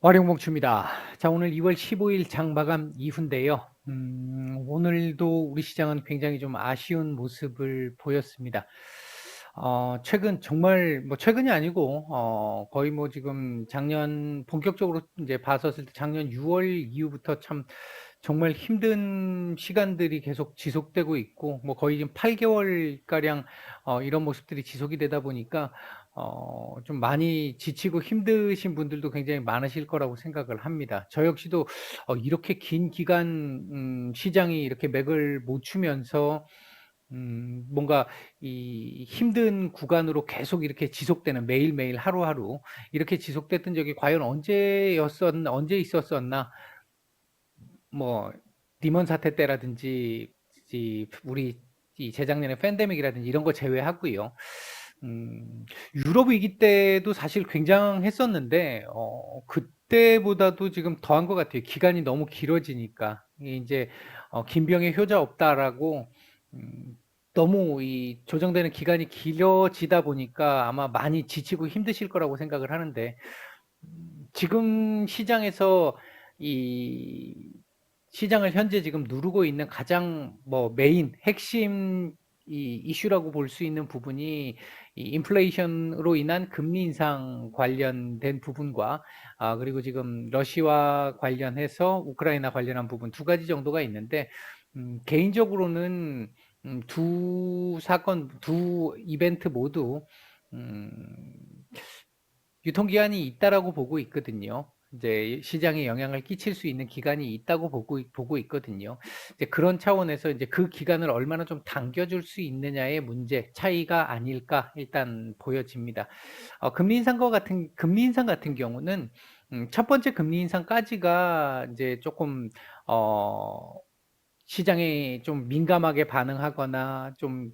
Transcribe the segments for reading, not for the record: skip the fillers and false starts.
활용봉추입니다. 자, 오늘 2월 15일 장마감 이후인데요. 오늘도 우리 시장은 굉장히 좀 아쉬운 모습을 보였습니다. 최근 정말 뭐 최근이 아니고 거의 뭐 지금 작년 본격적으로 이제 봤었을 때 작년 6월 이후부터 참 정말 힘든 시간들이 계속 지속되고 있고 뭐 거의 지금 8개월 가량 이런 모습들이 지속이 되다 보니까 좀 많이 지치고 힘드신 분들도 굉장히 많으실 거라고 생각을 합니다. 저 역시도 이렇게 긴 기간 시장이 이렇게 맥을 못 추면서 뭔가 이 힘든 구간으로 계속 이렇게 지속되는 매일매일 하루하루 이렇게 지속됐던 적이 과연 언제 있었었나? 뭐 리먼 사태 때라든지 우리 이 재작년에 팬데믹이라든지 이런 거 제외하고요. 유럽 위기 때도 사실 굉장했었는데 그때보다도 지금 더한 것 같아요. 기간이 너무 길어지니까 이제 "긴병의 효자 없다."라고 음, 너무 이 조정되는 기간이 길어지다 보니까 아마 많이 지치고 힘드실 거라고 생각을 하는데 지금 시장에서 이 시장을 현재 지금 누르고 있는 가장 뭐 메인 핵심 이 이슈라고 볼 수 있는 부분이 이 인플레이션으로 인한 금리 인상 관련된 부분과 그리고 지금 러시아 관련해서 우크라이나 관련한 부분 두 가지 정도가 있는데 개인적으로는 두 사건, 두 이벤트 모두 음 유통기한이 있다라고 보고 있거든요. 이제 시장에 영향을 끼칠 수 있는 기간이 있다고 보고 있거든요. 이제 그런 차원에서 이제 그 기간을 얼마나 좀 당겨줄 수 있느냐의 문제 차이가 아닐까 일단 보여집니다. 금리 인상 같은 경우는 첫 번째 금리 인상까지가 이제 조금 어 시장이 좀 민감하게 반응하거나 좀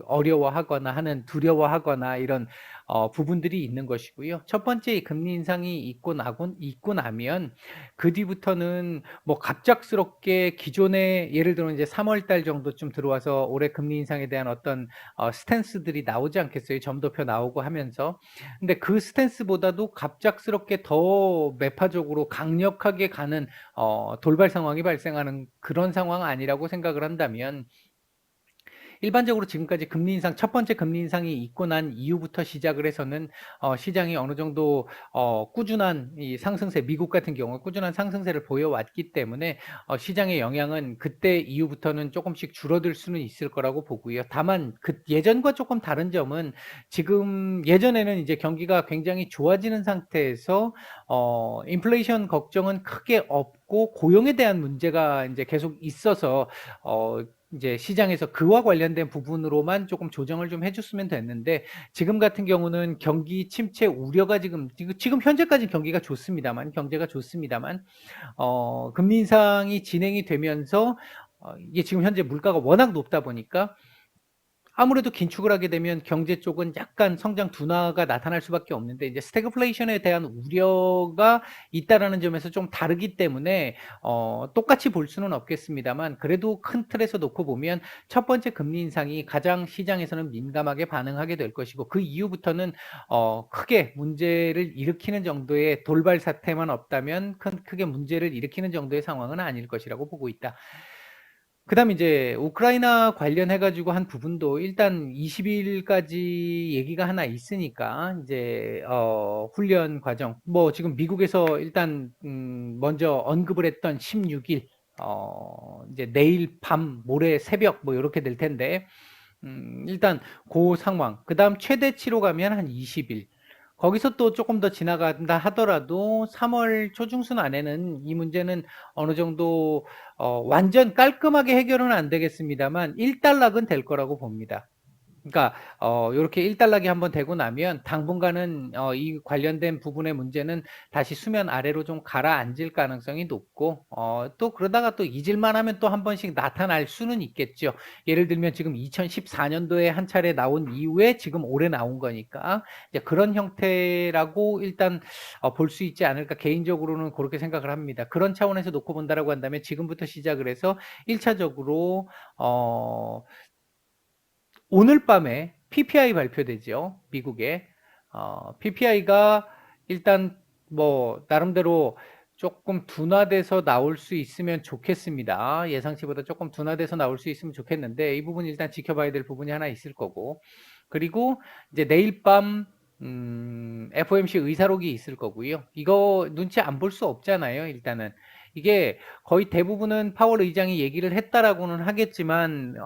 어려워하거나 하는 두려워하거나 이런 부분들이 있는 것이고요. 첫 번째 금리 인상이 있고 나면 그 뒤부터는 뭐 갑작스럽게 기존에 예를 들어 이제 3월 달 정도쯤 들어와서 올해 금리 인상에 대한 어떤 스탠스들이 나오지 않겠어요? 점도표 나오고 하면서. 근데 그 스탠스보다도 갑작스럽게 더 매파적으로 강력하게 가는 돌발 상황이 발생하는 그런 상황 아니라고 생각을 한다면 일반적으로 지금까지 금리 인상 첫 번째 금리 인상이 있고 난 이후부터 시작을 해서는 시장이 어느 정도 꾸준한 이 상승세 미국 같은 경우 꾸준한 상승세를 보여왔기 때문에 시장의 영향은 그때 이후부터는 조금씩 줄어들 수는 있을 거라고 보고요. 다만 그 예전과 조금 다른 점은 지금 예전에는 이제 경기가 굉장히 좋아지는 상태에서 인플레이션 걱정은 크게 없고 고용에 대한 문제가 이제 계속 있어서 어 이제 시장에서 그와 관련된 부분으로만 조금 조정을 좀 해줬으면 됐는데 지금 같은 경우는 경기 침체 우려가 지금 현재까지 경기가 좋습니다만 경제가 좋습니다만 금리 인상이 진행이 되면서 이게 지금 현재 물가가 워낙 높다 보니까 아무래도 긴축을 하게 되면 경제 쪽은 약간 성장 둔화가 나타날 수밖에 없는데 이제 스태그플레이션에 대한 우려가 있다라는 점에서 좀 다르기 때문에 똑같이 볼 수는 없겠습니다만 그래도 큰 틀에서 놓고 보면 첫 번째 금리 인상이 가장 시장에서는 민감하게 반응하게 될 것이고 그 이후부터는 크게 문제를 일으키는 정도의 돌발 사태만 없다면 크게 문제를 일으키는 정도의 상황은 아닐 것이라고 보고 있다. 그다음에 이제 우크라이나 관련해 가지고 한 부분도 일단 20일까지 얘기가 하나 있으니까 이제 훈련 과정 뭐 지금 미국에서 일단 먼저 언급을 했던 16일 이제 내일 밤 모레 새벽 뭐 요렇게 될 텐데 일단 고 상황 그다음 최대치로 가면 한 20일 거기서 또 조금 더 지나간다 하더라도 3월 초중순 안에는 이 문제는 어느 정도 완전 깔끔하게 해결은 안 되겠습니다만 일단락은 될 거라고 봅니다. 그러니까 요렇게 일단락이 한번 되고 나면 당분간은 이 관련된 부분의 문제는 다시 수면 아래로 좀 가라앉을 가능성이 높고 또 그러다가 또 잊을만 하면 또 한 번씩 나타날 수는 있겠죠. 예를 들면 지금 2014년도에 한 차례 나온 이후에 지금 올해 나온 거니까 이제 그런 형태라고 일단 볼 수 있지 않을까 개인적으로는 그렇게 생각을 합니다. 그런 차원에서 놓고 본다라고 한다면 지금부터 시작을 해서 1차적으로 어 오늘 밤에 PPI 발표되죠. 미국에. PPI가 일단 뭐 나름대로 조금 둔화돼서 나올 수 있으면 좋겠습니다. 예상치보다 조금 둔화돼서 나올 수 있으면 좋겠는데 이 부분 일단 지켜봐야 될 부분이 하나 있을 거고, 그리고 이제 내일 밤 FOMC 의사록이 있을 거고요. 이거 눈치 안 볼 수 없잖아요. 일단은 이게 거의 대부분은 파월 의장이 얘기를 했다라고는 하겠지만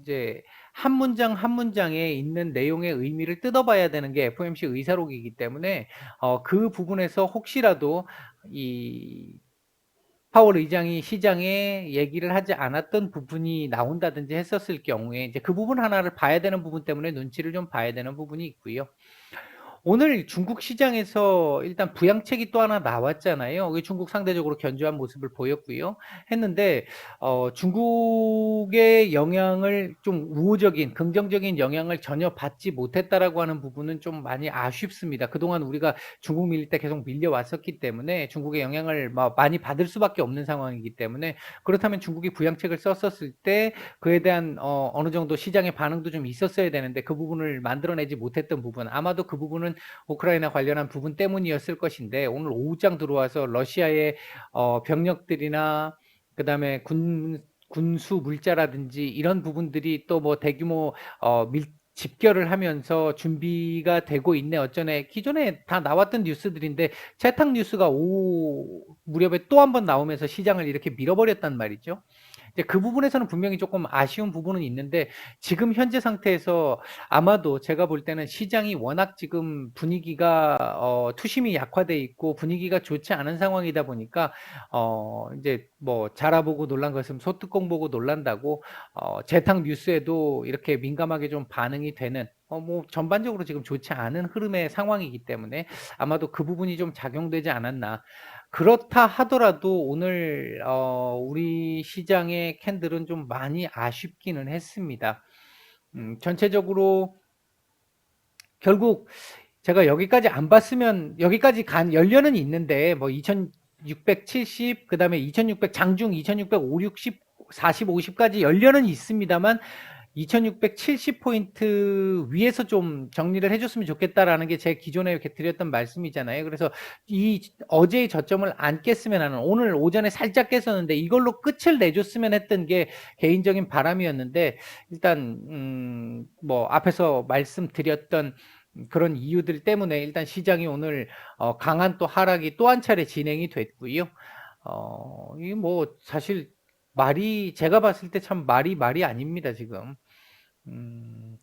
이제 한 문장 한 문장에 있는 내용의 의미를 뜯어봐야 되는 게 FOMC 의사록이기 때문에 그 부분에서 혹시라도 이 파월 의장이 시장에 얘기를 하지 않았던 부분이 나온다든지 했었을 경우에 이제 그 부분 하나를 봐야 되는 부분 때문에 눈치를 좀 봐야 되는 부분이 있고요. 오늘 중국 시장에서 일단 부양책이 또 하나 나왔잖아요. 중국 상대적으로 견조한 모습을 보였고요. 했는데 중국의 영향을 좀 우호적인 긍정적인 영향을 전혀 받지 못했다라고 하는 부분은 좀 많이 아쉽습니다. 그동안 우리가 중국 밀릴 때 계속 밀려왔었기 때문에 중국의 영향을 많이 받을 수밖에 없는 상황이기 때문에, 그렇다면 중국이 부양책을 썼었을 때 그에 대한 어느 정도 시장의 반응도 좀 있었어야 되는데 그 부분을 만들어내지 못했던 부분, 아마도 그 부분은 우크라이나 관련한 부분 때문이었을 것인데, 오늘 오후장 들어와서 러시아의 병력들이나 그다음에 군수 물자라든지 이런 부분들이 또 뭐 대규모 집결을 하면서 준비가 되고 있네 어쩌네, 기존에 다 나왔던 뉴스들인데 채탁 뉴스가 오후 무렵에 또 한 번 나오면서 시장을 이렇게 밀어버렸단 말이죠. 이제 그 부분에서는 분명히 조금 아쉬운 부분은 있는데, 지금 현재 상태에서 아마도 제가 볼 때는 시장이 워낙 지금 분위기가 투심이 약화돼 있고 분위기가 좋지 않은 상황이다 보니까 이제 뭐 자라보고 놀란 것은 소뚜껑 보고 놀란다고 재탕 뉴스에도 이렇게 민감하게 좀 반응이 되는, 뭐 전반적으로 지금 좋지 않은 흐름의 상황이기 때문에 아마도 그 부분이 좀 작용되지 않았나. 그렇다 하더라도 오늘 우리 시장의 캔들은 좀 많이 아쉽기는 했습니다. 전체적으로 결국 제가 여기까지 안 봤으면, 여기까지 간 연료는 있는데 뭐 2670, 그다음에 2600 장중 2600, 60, 40, 50까지 연료는 있습니다만 2670포인트 위에서 좀 정리를 해줬으면 좋겠다라는 게 제 기존에 이렇게 드렸던 말씀이잖아요. 그래서 어제의 저점을 안 깼으면 하는, 오늘 오전에 살짝 깼었는데 이걸로 끝을 내줬으면 했던 게 개인적인 바람이었는데, 일단 뭐 앞에서 말씀드렸던 그런 이유들 때문에 일단 시장이 오늘 강한 또 하락이 또 한 차례 진행이 됐고요. 이게 뭐 사실 말이, 제가 봤을 때 참 말이 아닙니다, 지금. 음,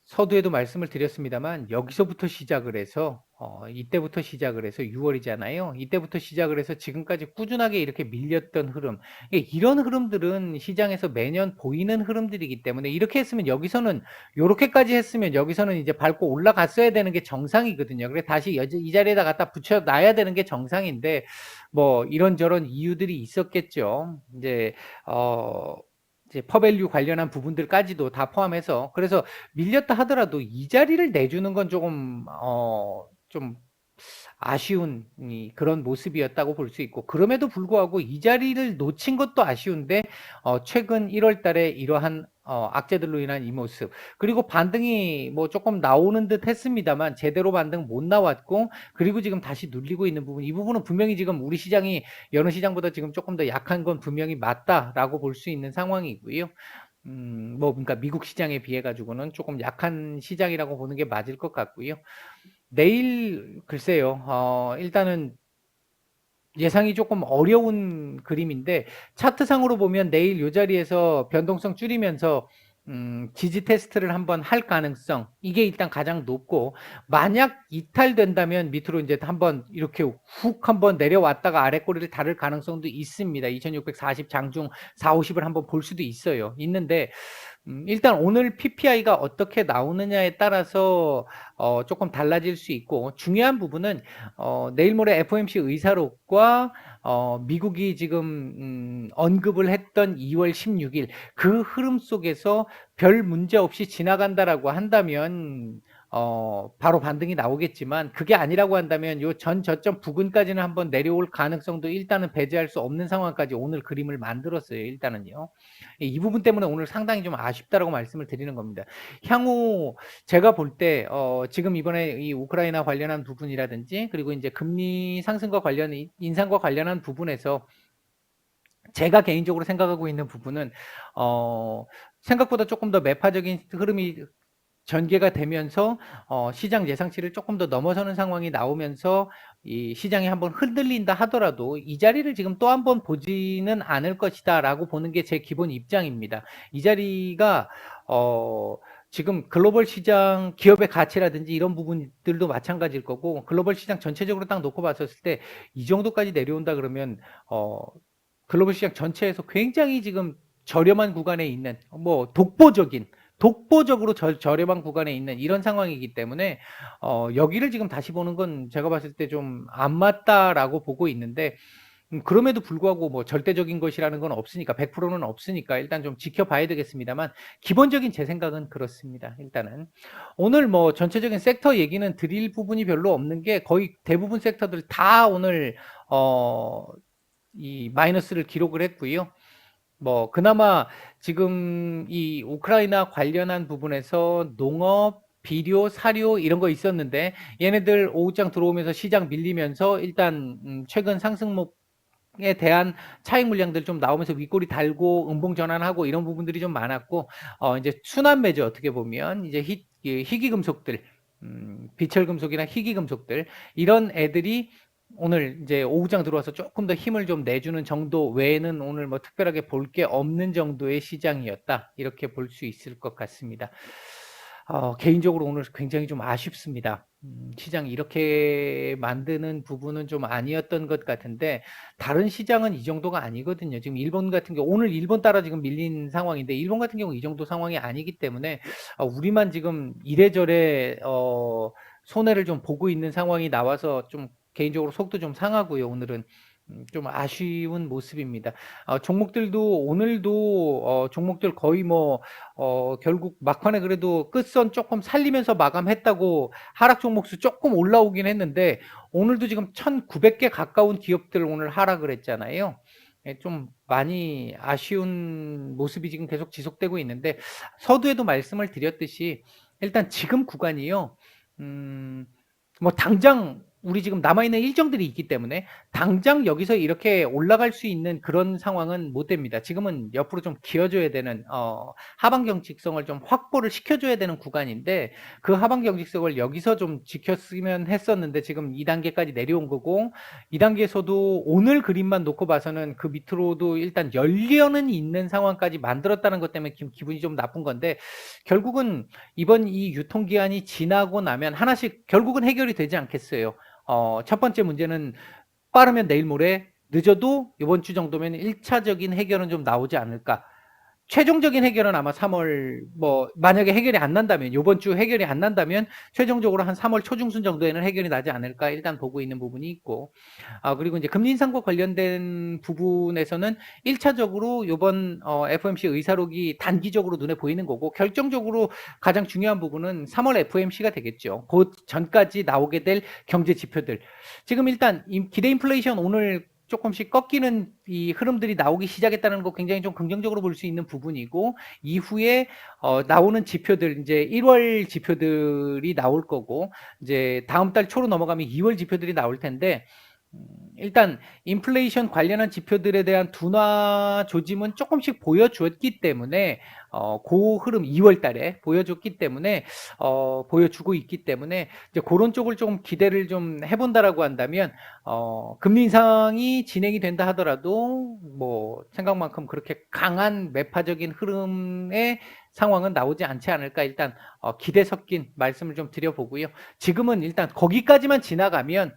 서두에도 말씀을 드렸습니다만 여기서부터 시작을 해서 이때부터 시작을 해서 6월이잖아요. 이때부터 시작을 해서 지금까지 꾸준하게 이렇게 밀렸던 흐름, 이런 흐름들은 시장에서 매년 보이는 흐름들이기 때문에 이렇게 했으면 여기서는, 요렇게까지 했으면 여기서는 이제 밟고 올라갔어야 되는 게 정상이거든요. 그래 다시 이 자리에다 갖다 붙여놔야 되는 게 정상인데 뭐 이런저런 이유들이 있었겠죠. 이제 퍼밸류 관련한 부분들까지도 다 포함해서, 그래서 밀렸다 하더라도 이 자리를 내주는 건 조금 좀 아쉬운 그런 모습이었다고 볼 수 있고, 그럼에도 불구하고 이 자리를 놓친 것도 아쉬운데 최근 1월 달에 이러한 악재들로 인한 이 모습, 그리고 반등이 뭐 조금 나오는 듯 했습니다만 제대로 반등 못 나왔고, 그리고 지금 다시 눌리고 있는 부분, 이 부분은 분명히 지금 우리 시장이 여느 시장보다 지금 조금 더 약한 건 분명히 맞다라고 볼 수 있는 상황이고요. 뭐 그러니까 미국 시장에 비해 가지고는 조금 약한 시장이라고 보는 게 맞을 것 같고요. 내일 글쎄요. 일단은 예상이 조금 어려운 그림인데, 차트상으로 보면 내일 이 자리에서 변동성 줄이면서 지지 테스트를 한번 할 가능성, 이게 일단 가장 높고, 만약 이탈된다면 밑으로 이제 한번 이렇게 훅 한번 내려왔다가 아래 꼬리를 다를 가능성도 있습니다. 2640 장중 4, 50을 한번 볼 수도 있어요. 있는데 일단 오늘 PPI가 어떻게 나오느냐에 따라서 조금 달라질 수 있고, 중요한 부분은 내일 모레 FOMC 의사록과 미국이 지금 언급을 했던 2월 16일 그 흐름 속에서 별 문제 없이 지나간다라고 한다면 바로 반등이 나오겠지만 그게 아니라고 한다면 요 전 저점 부근까지는 한번 내려올 가능성도 일단은 배제할 수 없는 상황까지 오늘 그림을 만들었어요. 일단은요. 이 부분 때문에 오늘 상당히 좀 아쉽다라고 말씀을 드리는 겁니다. 향후 제가 볼 때 지금 이번에 이 우크라이나 관련한 부분이라든지 그리고 이제 금리 상승과 관련 인상과 관련한 부분에서 제가 개인적으로 생각하고 있는 부분은 생각보다 조금 더 매파적인 흐름이 전개가 되면서 시장 예상치를 조금 더 넘어서는 상황이 나오면서 이 시장이 한번 흔들린다 하더라도 이 자리를 지금 또 한번 보지는 않을 것이다라고 보는 게 제 기본 입장입니다. 이 자리가 지금 글로벌 시장 기업의 가치라든지 이런 부분들도 마찬가지일 거고 글로벌 시장 전체적으로 딱 놓고 봤었을 때 이 정도까지 내려온다 그러면 글로벌 시장 전체에서 굉장히 지금 저렴한 구간에 있는 뭐 독보적으로 저렴한 구간에 있는 이런 상황이기 때문에 여기를 지금 다시 보는 건 제가 봤을 때 좀 안 맞다라고 보고 있는데 그럼에도 불구하고 뭐 절대적인 것이라는 건 없으니까 100%는 없으니까 일단 좀 지켜봐야 되겠습니다만 기본적인 제 생각은 그렇습니다. 일단은 오늘 뭐 전체적인 섹터 얘기는 드릴 부분이 별로 없는 게 거의 대부분 섹터들 다 오늘 이 마이너스를 기록을 했고요. 뭐 그나마 지금 이 우크라이나 관련한 부분에서 농업, 비료, 사료 이런 거 있었는데 얘네들 오후장 들어오면서 시장 밀리면서 일단 최근 상승목에 대한 차익 물량들 좀 나오면서 윗꼬리 달고 음봉 전환하고 이런 부분들이 좀 많았고 이제 순환 매저 어떻게 보면 이제 희귀 금속들 비철 금속이나 희귀 금속들 이런 애들이 오늘 이제 오후장 들어와서 조금 더 힘을 좀 내주는 정도 외에는 오늘 뭐 특별하게 볼 게 없는 정도의 시장이었다. 이렇게 볼 수 있을 것 같습니다. 개인적으로 오늘 굉장히 좀 아쉽습니다. 시장이 이렇게 만드는 부분은 좀 아니었던 것 같은데 다른 시장은 이 정도가 아니거든요. 지금 일본 같은 경우 오늘 일본 따라 지금 밀린 상황인데 일본 같은 경우 이 정도 상황이 아니기 때문에 우리만 지금 이래저래 손해를 좀 보고 있는 상황이 나와서 좀 개인적으로 속도 좀 상하고요. 오늘은 좀 아쉬운 모습입니다. 종목들도 오늘도 종목들 거의 뭐 결국 막판에 그래도 끝선 조금 살리면서 마감했다고 하락 종목수 조금 올라오긴 했는데 오늘도 지금 1,900개 가까운 기업들 오늘 하락을 했잖아요. 예, 좀 많이 아쉬운 모습이 지금 계속 지속되고 있는데 서두에도 말씀을 드렸듯이 일단 지금 구간이요. 뭐 당장 우리 지금 남아있는 일정들이 있기 때문에 당장 여기서 이렇게 올라갈 수 있는 그런 상황은 못 됩니다. 지금은 옆으로 좀 기어줘야 되는 하방 경직성을 좀 확보를 시켜줘야 되는 구간인데 그 하방 경직성을 여기서 좀 지켰으면 했었는데 지금 2단계까지 내려온 거고 2단계에서도 오늘 그림만 놓고 봐서는 그 밑으로도 일단 열려는 있는 상황까지 만들었다는 것 때문에 기분이 좀 나쁜 건데 결국은 이번 이 유통기한이 지나고 나면 하나씩 결국은 해결이 되지 않겠어요. 첫 번째 문제는 빠르면 내일 모레 늦어도 이번 주 정도면 1차적인 해결은 좀 나오지 않을까. 최종적인 해결은 아마 3월 뭐 만약에 해결이 안 난다면 이번 주 해결이 안 난다면 최종적으로 한 3월 초중순 정도에는 해결이 나지 않을까 일단 보고 있는 부분이 있고 그리고 이제 금리 인상과 관련된 부분에서는 1차적으로 이번 FOMC 의사록이 단기적으로 눈에 보이는 거고 결정적으로 가장 중요한 부분은 3월 FOMC가 되겠죠. 그 전까지 나오게 될 경제 지표들. 지금 일단 기대 인플레이션 오늘 조금씩 꺾이는 이 흐름들이 나오기 시작했다는 거 굉장히 좀 긍정적으로 볼 수 있는 부분이고 이후에 나오는 지표들 이제 1월 지표들이 나올 거고 이제 다음 달 초로 넘어가면 2월 지표들이 나올 텐데 일단 인플레이션 관련한 지표들에 대한 둔화 조짐은 조금씩 보여줬기 때문에 그 흐름 2월 달에 보여줬기 때문에 보여주고 있기 때문에 이제 그런 쪽을 좀 기대를 좀 해본다라고 한다면 금리 인상이 진행이 된다 하더라도 뭐 생각만큼 그렇게 강한 매파적인 흐름의 상황은 나오지 않지 않을까 일단 기대 섞인 말씀을 좀 드려보고요. 지금은 일단 거기까지만 지나가면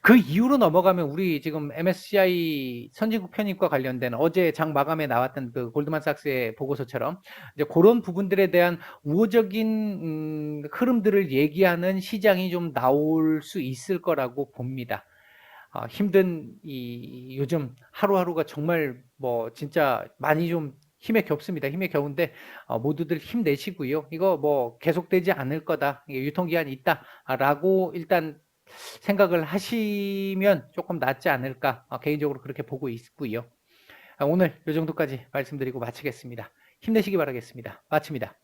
그 이후로 넘어가면 우리 지금 MSCI 선진국 편입과 관련된 어제 장 마감에 나왔던 그 골드만삭스의 보고서처럼 이제 그런 부분들에 대한 우호적인 흐름들을 얘기하는 시장이 좀 나올 수 있을 거라고 봅니다. 힘든 이 요즘 하루하루가 정말 뭐 진짜 많이 좀 힘에 겹습니다. 힘에 겨운데 모두들 힘내시고요. 이거 뭐 계속되지 않을 거다. 이게 유통기한이 있다라고 일단 생각을 하시면 조금 낫지 않을까 개인적으로 그렇게 보고 있고요. 오늘 이 정도까지 말씀드리고 마치겠습니다. 힘내시기 바라겠습니다. 마칩니다.